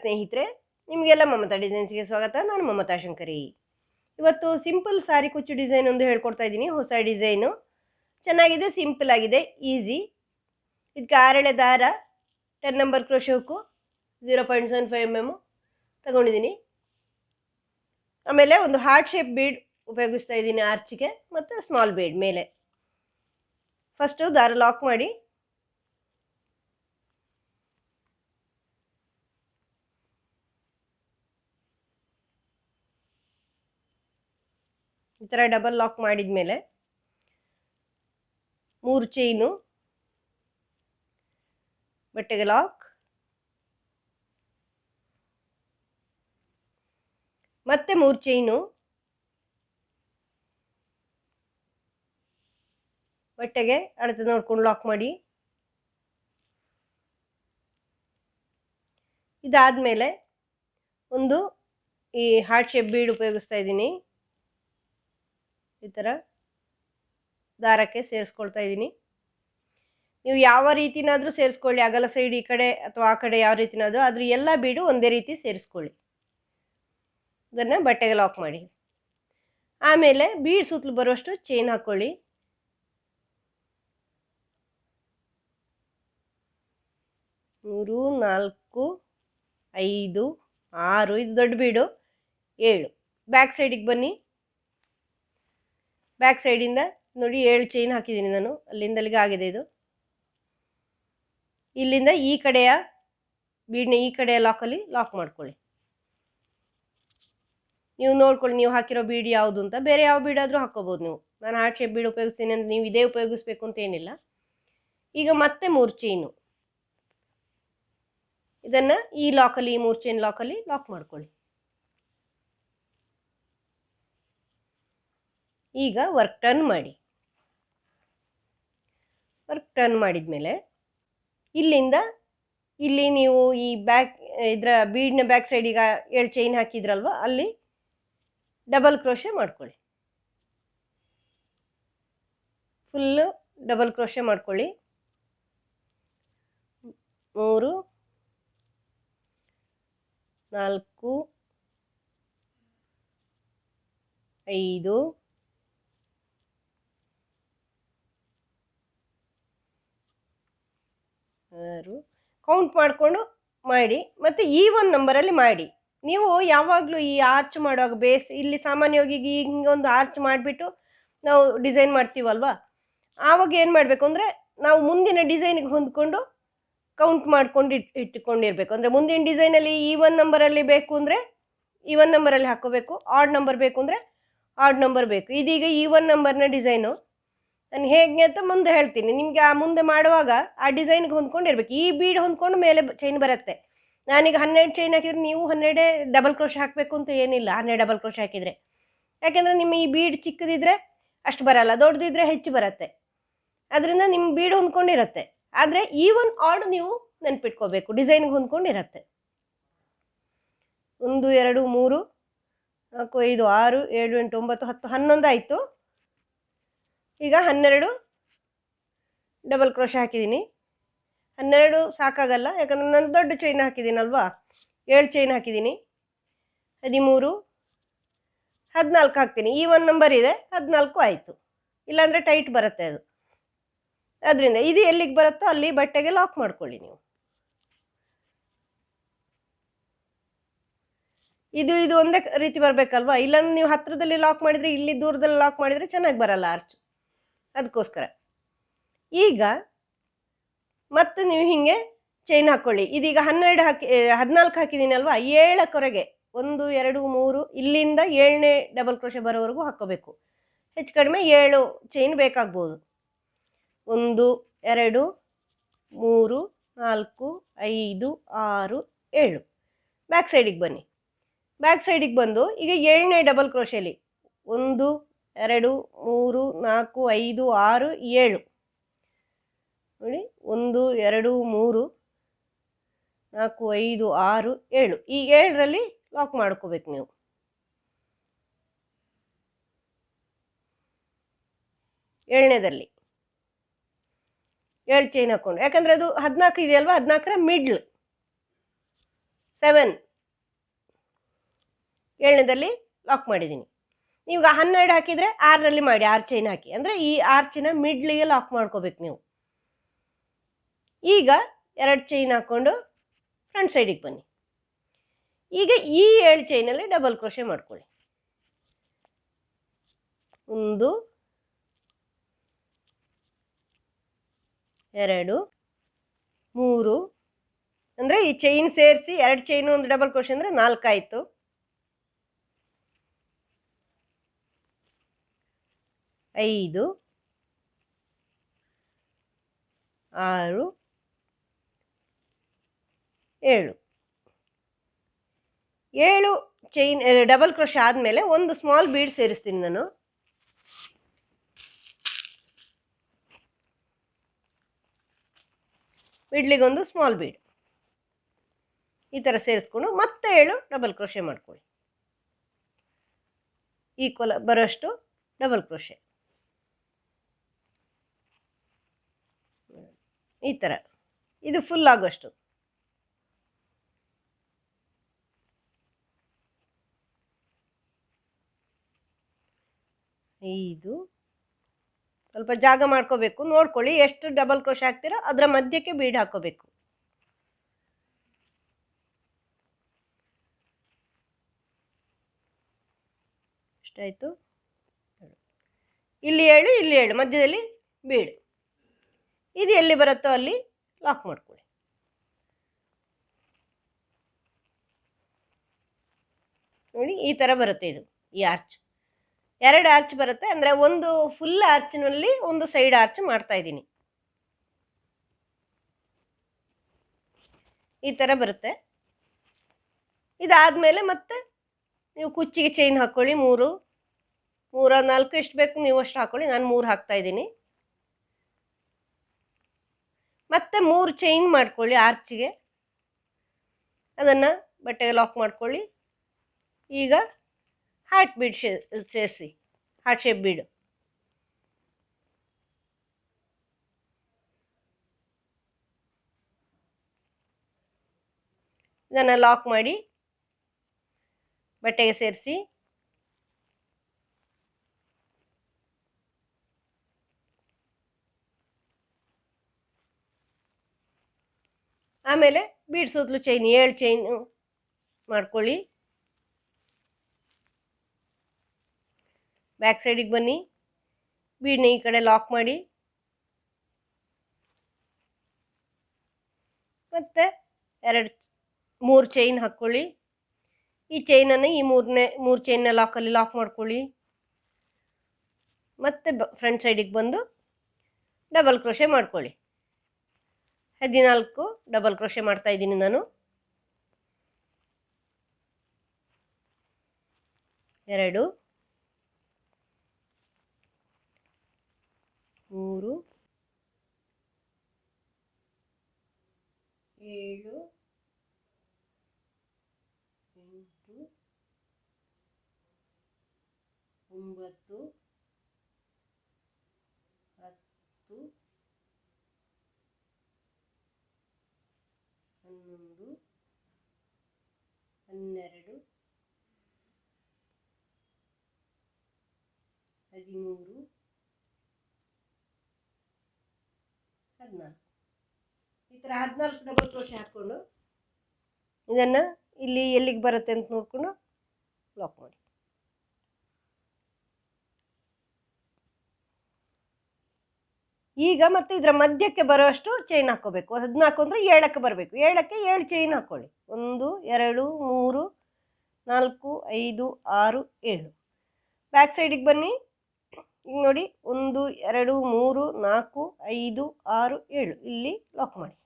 ಸ್ನೇಹಿತರೆ, ನಿಮಗೆಲ್ಲ ಮಮತಾ ಡಿಸೈನ್ಸ್ಗೆ ಸ್ವಾಗತ. ನಾನು ಮಮತಾ ಶಂಕರಿ. ಇವತ್ತು ಸಿಂಪಲ್ ಸಾರಿ ಕುಚ್ಚು ಡಿಸೈನ್ ಒಂದು ಹೇಳ್ಕೊಡ್ತಾ ಇದ್ದೀನಿ. ಹೊಸ ಡಿಸೈನು ಚೆನ್ನಾಗಿದೆ, ಸಿಂಪಲ್ ಆಗಿದೆ, ಈಸಿ. ಇದಕ್ಕೆ 6 ಎಳೆ ದಾರ, 10 ನಂಬರ್ ಕ್ರೋಶೆ ಹುಕ್ಕು, 0.75 mm ತಗೊಂಡಿದ್ದೀನಿ. ಆಮೇಲೆ ಒಂದು ಹಾರ್ಟ್ ಶೇಪ್ ಬೀಡ್ ಉಪಯೋಗಿಸ್ತಾ ಇದ್ದೀನಿ ಆರ್ಚಿಗೆ, ಮತ್ತು ಸ್ಮಾಲ್ ಬೀಡ್ ಮೇಲೆ. ಫಸ್ಟು ದಾರ ಲಾಕ್ ಮಾಡಿ ಈ ಥರ ಡಬಲ್ ಲಾಕ್ ಮಾಡಿದ ಮೇಲೆ 3 ಚೈನು, ಬಟ್ಟೆಗೆ ಲಾಕ್, ಮತ್ತೆ 3 ಚೈನು, ಬಟ್ಟೆಗೆ ಅಳತೆ ನೋಡ್ಕೊಂಡು ಲಾಕ್ ಮಾಡಿ. ಇದಾದ್ಮೇಲೆ ಒಂದು ಈ ಹಾರ್ಟ್ ಶೇಪ್ ಬೀಡ್ ಉಪಯೋಗಿಸ್ತಾ ಇದ್ದೀನಿ. ಈ ಥರ ದಾರಕ್ಕೆ ಸೇರಿಸ್ಕೊಳ್ತಾ ಇದ್ದೀನಿ. ನೀವು ಯಾವ ರೀತಿನಾದರೂ ಸೇರಿಸ್ಕೊಳ್ಳಿ, ಅಗಲ ಸೈಡ್ ಈ ಕಡೆ ಅಥವಾ ಆ ಕಡೆ ಯಾವ ರೀತಿನಾದರೂ, ಆದರೂ ಎಲ್ಲ ಬೀಡು ಒಂದೇ ರೀತಿ ಸೇರಿಸ್ಕೊಳ್ಳಿ. ಇದನ್ನು ಬಟ್ಟೆಗೆ ಲಾಕ್ ಮಾಡಿ. ಆಮೇಲೆ ಬೀಡ್ ಸುತ್ತಲೂ ಬರುವಷ್ಟು ಚೈನ್ ಹಾಕ್ಕೊಳ್ಳಿ. 3, 4, 5, 6, ಇದು ದೊಡ್ಡ ಬೀಡು, 7. ಬ್ಯಾಕ್ ಸೈಡಿಗೆ ಬನ್ನಿ. ಬ್ಯಾಕ್ ಸೈಡಿಂದ ನೋಡಿ 7 ಚೈನ್ ಹಾಕಿದ್ದೀನಿ ನಾನು, ಅಲ್ಲಿಂದ ಅಲ್ಲಿಗೆ ಆಗಿದೆ ಇದು. ಇಲ್ಲಿಂದ ಈ ಕಡೆಯ ಬೀಡ್ನ ಈ ಕಡೆಯ ಲಾಕಲ್ಲಿ ಲಾಕ್ ಮಾಡ್ಕೊಳ್ಳಿ. ನೀವು ನೋಡ್ಕೊಳ್ಳಿ ನೀವು ಹಾಕಿರೋ ಬೀಡ್ ಯಾವುದು ಅಂತ. ಬೇರೆ ಯಾವ ಬೀಡಾದರೂ ಹಾಕ್ಕೋಬೋದು ನೀವು. ನಾನು ಹಾರ್ಟ್ ಶೇಪ್ ಬೀಡ್ ಉಪಯೋಗಿಸ್ತೀನಿ ಅಂತ ನೀವು ಇದೇ ಉಪಯೋಗಿಸ್ಬೇಕು ಅಂತ ಏನಿಲ್ಲ. ಈಗ ಮತ್ತೆ 3 ಚೈನು, ಇದನ್ನು ಈ ಲಾಕಲ್ಲಿ, ಈ 3 ಚೈನ್ ಲಾಕಲ್ಲಿ ಲಾಕ್ ಮಾಡ್ಕೊಳ್ಳಿ. ಈಗ ವರ್ಕ್ ಟರ್ನ್ ಮಾಡಿ. ವರ್ಕ್ ಟರ್ನ್ ಮಾಡಿದ ಮೇಲೆ ಇಲ್ಲಿಂದ ಇಲ್ಲಿ ನೀವು ಈ ಬ್ಯಾಕ್ ಇದರ ಬೀಡ್ನ ಬ್ಯಾಕ್ ಸೈಡಿಗೆ 7 ಚೈನ್ ಹಾಕಿದ್ರಲ್ವ, ಅಲ್ಲಿ ಡಬಲ್ ಕ್ರೋಶೆ ಮಾಡ್ಕೊಳ್ಳಿ. ಫುಲ್ಲು ಡಬಲ್ ಕ್ರೋಶೆ ಮಾಡ್ಕೊಳ್ಳಿ. 3, 4, 5, 6 ಕೌಂಟ್ ಮಾಡಿಕೊಂಡು ಮಾಡಿ. ಮತ್ತು ಈವನ್ ನಂಬರಲ್ಲಿ ಮಾಡಿ. ನೀವು ಯಾವಾಗಲೂ ಈ ಆರ್ಚ್ ಮಾಡುವಾಗ ಬೇಸ್ ಇಲ್ಲಿ ಸಾಮಾನ್ಯವಾಗಿ ಹಿಂಗೊಂದು ಆರ್ಚ್ ಮಾಡಿಬಿಟ್ಟು ನಾವು ಡಿಸೈನ್ ಮಾಡ್ತೀವಲ್ವ, ಆವಾಗ ಏನು ಮಾಡಬೇಕು ಅಂದರೆ ನಾವು ಮುಂದಿನ ಡಿಸೈನಿಗೆ ಹೊಂದ್ಕೊಂಡು ಕೌಂಟ್ ಮಾಡ್ಕೊಂಡು ಇಟ್ಟುಕೊಂಡಿರಬೇಕು. ಅಂದರೆ ಮುಂದಿನ ಡಿಸೈನಲ್ಲಿ ಈವನ್ ನಂಬರಲ್ಲಿ ಬೇಕು ಅಂದರೆ ಈವನ್ ನಂಬರಲ್ಲಿ ಹಾಕ್ಕೋಬೇಕು, ಆಡ್ ನಂಬರ್ ಬೇಕು ಅಂದರೆ ಆಡ್ ನಂಬರ್ ಬೇಕು. ಇದೀಗ ಈವನ್ ನಂಬರ್ನ ಡಿಸೈನು ನಾನು ಹೇಗೆ ಅಂತ ಮುಂದೆ ಹೇಳ್ತೀನಿ ನಿಮಗೆ. ಆ ಮುಂದೆ ಮಾಡುವಾಗ ಆ ಡಿಸೈನ್ಗೆ ಹೊಂದ್ಕೊಂಡಿರ್ಬೇಕು. ಈ ಬೀಡ್ ಹೊಂದ್ಕೊಂಡು ಮೇಲೆ ಚೈನ್ ಬರುತ್ತೆ. ನಾನೀಗ 12 ಚೈನ್ ಹಾಕಿದ್ರೆ ನೀವು 12 ಡಬಲ್ ಕ್ರೋಶೆ ಹಾಕಬೇಕು ಅಂತ ಏನಿಲ್ಲ. 12 ಡಬಲ್ ಕ್ರೋಶೆ ಹಾಕಿದರೆ, ಯಾಕೆಂದರೆ ನಿಮ್ಮ ಈ ಬೀಡ್ ಚಿಕ್ಕದಿದ್ರೆ ಅಷ್ಟು ಬರಲ್ಲ, ದೊಡ್ಡದಿದ್ರೆ ಹೆಚ್ಚು ಬರುತ್ತೆ. ಅದರಿಂದ ನಿಮ್ಮ ಬೀಡ್ ಹೊಂದ್ಕೊಂಡಿರುತ್ತೆ. ಆದರೆ ಈವನ್ ಆಡ್ ನೀವು ನೆನ್ಪಿಟ್ಕೋಬೇಕು, ಡಿಸೈನ್ಗೆ ಹೊಂದ್ಕೊಂಡಿರುತ್ತೆ. 1, 2, 3, 4, 5, 6, 7, 8, 9, 10, 11 ಆಯಿತು. ಈಗ 12 ಡಬಲ್ ಕ್ರೋಶೆ ಹಾಕಿದ್ದೀನಿ. 12 ಸಾಕಾಗಲ್ಲ, ಯಾಕಂದರೆ ನಾನು ದೊಡ್ಡ ಚೈನ್ ಹಾಕಿದ್ದೀನಲ್ವಾ, 7 ಚೈನ್ ಹಾಕಿದ್ದೀನಿ. 13, 14 ಹಾಕ್ತೀನಿ. ಈವನ್ ನಂಬರ್ ಇದೆ, 14 ಆಯಿತು. ಇಲ್ಲಾಂದರೆ ಟೈಟ್ ಬರುತ್ತೆ ಅದು. ಅದರಿಂದ ಇದು ಎಲ್ಲಿಗೆ ಬರುತ್ತೋ ಅಲ್ಲಿ ಬಟ್ಟೆಗೆ ಲಾಕ್ ಮಾಡ್ಕೊಳ್ಳಿ ನೀವು. ಇದು ಒಂದೇ ರೀತಿ ಬರಬೇಕಲ್ವಾ, ಇಲ್ಲಾಂದ್ರೆ ನೀವು ಹತ್ತಿರದಲ್ಲಿ ಲಾಕ್ ಮಾಡಿದರೆ, ಇಲ್ಲಿ ದೂರದಲ್ಲಿ ಲಾಕ್ ಮಾಡಿದರೆ ಚೆನ್ನಾಗಿ ಬರಲ್ಲ ಆರ್ಚ್. ಅದಕ್ಕೋಸ್ಕರ ಈಗ ಮತ್ತೆ ನೀವು ಹೀಗೆ ಚೈನ್ ಹಾಕ್ಕೊಳ್ಳಿ. ಇದೀಗ 14 ಹಾಕಿದ್ದೀನಿ ಅಲ್ವಾ, 7 1, 2, 3 ಇಲ್ಲಿಂದ 7ನೇ ಡಬಲ್ ಕ್ರೋಶೆ ಬರೋವರೆಗೂ ಹಾಕ್ಕೋಬೇಕು. ಹೆಚ್ಚು ಕಡಿಮೆ 7 ಚೈನ್ ಬೇಕಾಗ್ಬೋದು. 1, 2, 3, 4, 5, 6, 7. ಬ್ಯಾಕ್ ಸೈಡಿಗೆ ಬನ್ನಿ. ಬ್ಯಾಕ್ ಸೈಡಿಗೆ ಬಂದು ಈಗ 7ನೇ ಡಬಲ್ ಕ್ರೋಶೆಲಿ 1, 2, 3, 4, 5, 6, 7 ನೋಡಿ. 1, 2, 3, 4, 5, 6, 7. ಈ 7ರಲ್ಲಿ ಲಾಕ್ ಮಾಡ್ಕೋಬೇಕು ನೀವು. 7ನೇದಲ್ಲಿ 7 ಚೈನ್ ಹಾಕ್ಕೊಂಡು, ಯಾಕಂದರೆ ಅದು 14 ಇದೆಯಲ್ವಾ, 14ರ ಮಿಡ್ಲ್. 7 7ನೇದಲ್ಲಿ ಲಾಕ್ ಮಾಡಿದ್ದೀನಿ. ಈಗ 12 ಹಾಕಿದರೆ 6ರಲ್ಲಿ ಮಾಡಿ, 6 ಚೈನ್ ಹಾಕಿ. ಅಂದರೆ ಈ ಆರ್ಚಿನ ಮಿಡ್ಲಿಗೆ ಲಾಕ್ ಮಾಡ್ಕೋಬೇಕು ನೀವು. ಈಗ 2 ಚೈನ್ ಹಾಕ್ಕೊಂಡು ಫ್ರಂಟ್ ಸೈಡಿಗೆ ಬನ್ನಿ. ಈಗ ಈ 7 ಚೈನಲ್ಲಿ ಡಬಲ್ ಕ್ರೋಶೆ ಮಾಡ್ಕೊಳ್ಳಿ. 1 2 3, ಅಂದರೆ ಈ ಚೈನ್ ಸೇರಿಸಿ 2 ಚೈನು ಒಂದು ಡಬಲ್ ಕ್ರೋಶೆ ಅಂದರೆ 4 ಆಯಿತು. 5 6 7 7 ಚೈನ್ ಡಬಲ್ ಕ್ರೋಶೆ ಆದಮೇಲೆ ಒಂದು ಸ್ಮಾಲ್ ಬೀಡ್ ಸೇರಿಸ್ತೀನಿ ನಾನು. ಮಿಡ್ಲಿಗೊಂದು ಸ್ಮಾಲ್ ಬೀಡ್ ಈ ಥರ ಸೇರಿಸ್ಕೊಂಡು ಮತ್ತೆ 7 ಡಬಲ್ ಕ್ರೋಶೆ ಮಾಡ್ಕೊಳ್ಳಿ. ಈಕ್ವಲ್ ಬರೋಷ್ಟು ಡಬಲ್ ಕ್ರೋಶೆ ಈ ಥರ, ಇದು ಫುಲ್ ಆಗೋಷ್ಟು. ಇದು ಸ್ವಲ್ಪ ಜಾಗ ಮಾಡ್ಕೋಬೇಕು, ನೋಡ್ಕೊಳ್ಳಿ ಎಷ್ಟು ಡಬಲ್ ಕ್ರೋಶೆ ಹಾಕ್ತೀರೋ ಅದರ ಮಧ್ಯಕ್ಕೆ ಬೀಡ್ ಹಾಕೋಬೇಕು. ಎಷ್ಟಾಯಿತು? ಇಲ್ಲಿ 7 ಇಲ್ಲಿ 7 ಮಧ್ಯದಲ್ಲಿ ಬೀಡ್. ಇದು ಎಲ್ಲಿ ಬರುತ್ತೋ ಅಲ್ಲಿ ಲಾಕ್ ಮಾಡ್ಕೊಳ್ಳಿ. ನೋಡಿ ಈ ಥರ ಬರುತ್ತೆ. ಇದು ಈ ಆರ್ಚ್ 2 ಆರ್ಚ್ ಬರುತ್ತೆ. ಅಂದರೆ ಒಂದು ಫುಲ್ ಆರ್ಚ್ನಲ್ಲಿ ಒಂದು ಸೈಡ್ ಆರ್ಚ್ ಮಾಡ್ತಾ ಇದ್ದೀನಿ. ಈ ಥರ ಬರುತ್ತೆ. ಇದಾದಮೇಲೆ ಮತ್ತೆ ನೀವು ಕುಚ್ಚಿಗೆ ಚೈನ್ ಹಾಕ್ಕೊಳ್ಳಿ. 3 4 ಎಷ್ಟು ಬೇಕು ನೀವು ಅಷ್ಟು ಹಾಕ್ಕೊಳ್ಳಿ. ನಾನು 3 ಹಾಕ್ತಾ ಇದ್ದೀನಿ. ಮತ್ತೆ 3 ಚೈನ್ ಮಾಡ್ಕೊಳ್ಳಿ ಆರ್ಚಿಗೆ. ಅದನ್ನು ಬಟ್ಟೆಗೆ ಲಾಕ್ ಮಾಡ್ಕೊಳ್ಳಿ. ಈಗ ಹಾರ್ಟ್ ಬೀಡ್ ಸೇರಿಸಿ, ಹಾರ್ಟ್ ಶೇಪ್ ಬೀಡ್. ಇದನ್ನು ಲಾಕ್ ಮಾಡಿ ಬಟ್ಟೆಗೆ ಸೇರಿಸಿ. ಆಮೇಲೆ ಬೀಡ್ ಸುತ್ತಲೂ ಚೈನ್ 7 ಚೈನ್ ಮಾಡ್ಕೊಳ್ಳಿ. ಬ್ಯಾಕ್ ಸೈಡಿಗೆ ಬನ್ನಿ, ಬೀಡ್ನ ಈ ಕಡೆ ಲಾಕ್ ಮಾಡಿ. ಮತ್ತೆ 3 ಚೈನ್ ಹಾಕ್ಕೊಳ್ಳಿ. ಈ ಚೈನನ್ನು ಈ 3 ಚೈನ್ನ ಲಾಕಲ್ಲಿ ಲಾಕ್ ಮಾಡ್ಕೊಳ್ಳಿ. ಮತ್ತೆ ಫ್ರಂಟ್ ಸೈಡಿಗೆ ಬಂದು ಡಬಲ್ ಕ್ರೋಶೆ ಮಾಡ್ಕೊಳ್ಳಿ. 14 ಡಬಲ್ ಕ್ರೋಶೆ ಮಾಡ್ತಾ ಇದ್ದೀನಿ ನಾನು. 2 3 7 8 9 10 11 12 13 14 ಈ ಥರ 14 ಡಬಲ್ ಕ್ರೋಶೆ ಹಾಕ್ಕೊಂಡು ಇದನ್ನು ಇಲ್ಲಿ ಎಲ್ಲಿಗೆ ಬರುತ್ತೆ ಅಂತ ನೋಡಿಕೊಂಡು ಲಾಕ್ ಮಾಡಿ. ಈಗ ಮತ್ತೆ ಇದರ ಮಧ್ಯಕ್ಕೆ ಬರೋಷ್ಟು ಚೈನ್ ಹಾಕ್ಕೋಬೇಕು. 14 ಅಂದರೆ 7ಕ್ಕೆ ಬರಬೇಕು. 7ಕ್ಕೆ 7 ಚೈನ್ ಹಾಕ್ಕೊಳ್ಳಿ. 1 2 3 4 5 6 7. ಬ್ಯಾಕ್ ಸೈಡಿಗೆ ಬನ್ನಿ. ಈಗ ನೋಡಿ 1 2 3 4 5 6 7 ಇಲ್ಲಿ ಲಾಕ್ ಮಾಡಿ.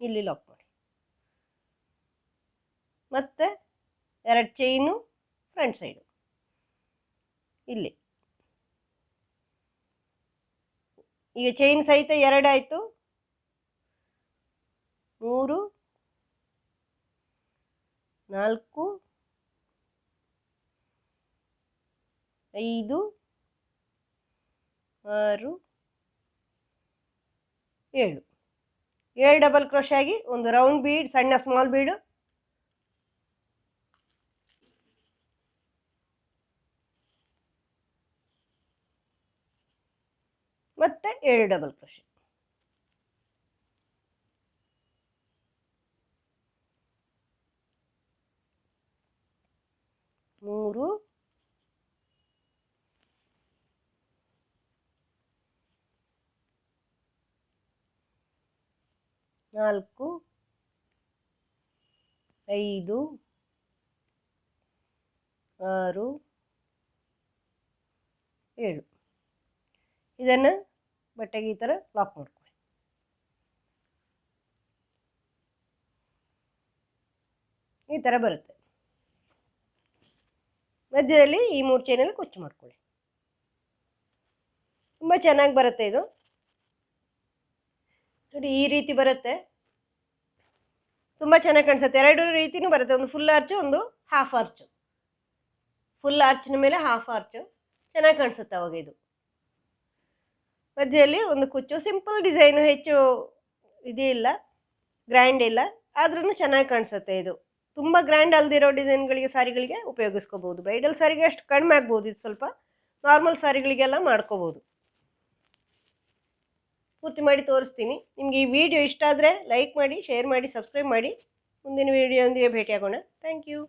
ಇಲ್ಲಿ ಲಾಕ್ ಮಾಡಿ. ಮತ್ತೆ 2 ಚೈನು ಫ್ರಂಟ್ ಸೈಡು ಇಲ್ಲಿ. ಈಗ ಚೈನ್ ಸಹಿತ 2 ಆಯಿತು. 3 4 5 6 7 7 ಡಬಲ್ ಕ್ರೋಶೆ ಆಗಿ ಒಂದು ರೌಂಡ್ ಬೀಡ್, ಸಣ್ಣ ಸ್ಮಾಲ್ ಬೀಡು, ಮತ್ತೆ 7 ಡಬಲ್ ಕ್ರೋಶೆ. 3 4 5 6 7. ಇದನ್ನು ಬಟ್ಟೆಗೆ ಈ ಥರ ಲಾಕ್ ಮಾಡ್ಕೊಳ್ಳಿ. ಈ ಥರ ಬರುತ್ತೆ. ಮಧ್ಯದಲ್ಲಿ ಈ 3 ಚೈನಲ್ಲಿ ಕುಚ್ಚು ಮಾಡ್ಕೊಳ್ಳಿ. ತುಂಬ ಚೆನ್ನಾಗಿ ಬರುತ್ತೆ ಇದು ನೋಡಿ, ಈ ರೀತಿ ಬರುತ್ತೆ. ತುಂಬ ಚೆನ್ನಾಗಿ ಕಾಣಿಸುತ್ತೆ. 2 ರೀತಿನೂ ಬರುತ್ತೆ, ಒಂದು ಫುಲ್ ಆರ್ಚು, ಒಂದು ಹಾಫ್ ಆರ್ಚು. ಫುಲ್ ಆರ್ಚಿನ ಮೇಲೆ ಹಾಫ್ ಆರ್ಚು ಚೆನ್ನಾಗಿ ಕಾಣಿಸುತ್ತೆ ಅವಾಗ. ಇದು ಮಧ್ಯದಲ್ಲಿ ಒಂದು ಕುಚ್ಚು, ಸಿಂಪಲ್ ಡಿಸೈನು, ಹೆಚ್ಚು ಇದೇ ಇಲ್ಲ, ಗ್ರ್ಯಾಂಡ್ ಇಲ್ಲ, ಆದ್ರೂ ಚೆನ್ನಾಗಿ ಕಾಣಿಸುತ್ತೆ. ಇದು ತುಂಬ ಗ್ರ್ಯಾಂಡ್ ಅಲ್ದಿರೋ ಡಿಸೈನ್ಗಳಿಗೆ, ಸಾರಿಗಳಿಗೆ ಉಪಯೋಗಿಸ್ಕೋಬೋದು. ಬ್ರೈಡಲ್ ಸಾರಿಗೆ ಅಷ್ಟು ಕಡಿಮೆ ಆಗ್ಬೋದು, ಇದು ಸ್ವಲ್ಪ ನಾರ್ಮಲ್ ಸಾರಿಗಳಿಗೆಲ್ಲ ಮಾಡ್ಕೋಬೋದು. ಪೂರ್ತಿ ಮಾಡಿ ತೋರಿಸ್ತೀನಿ. ನಿಮಗೆ ಈ ವಿಡಿಯೋ ಇಷ್ಟ ಆದರೆ ಲೈಕ್ ಮಾಡಿ, ಶೇರ್ ಮಾಡಿ, ಸಬ್ಸ್ಕ್ರೈಬ್ ಮಾಡಿ. ಮುಂದಿನ ವಿಡಿಯೋದೊಂದಿಗೆ ಭೇಟಿಯಾಗೋಣ. Thank you.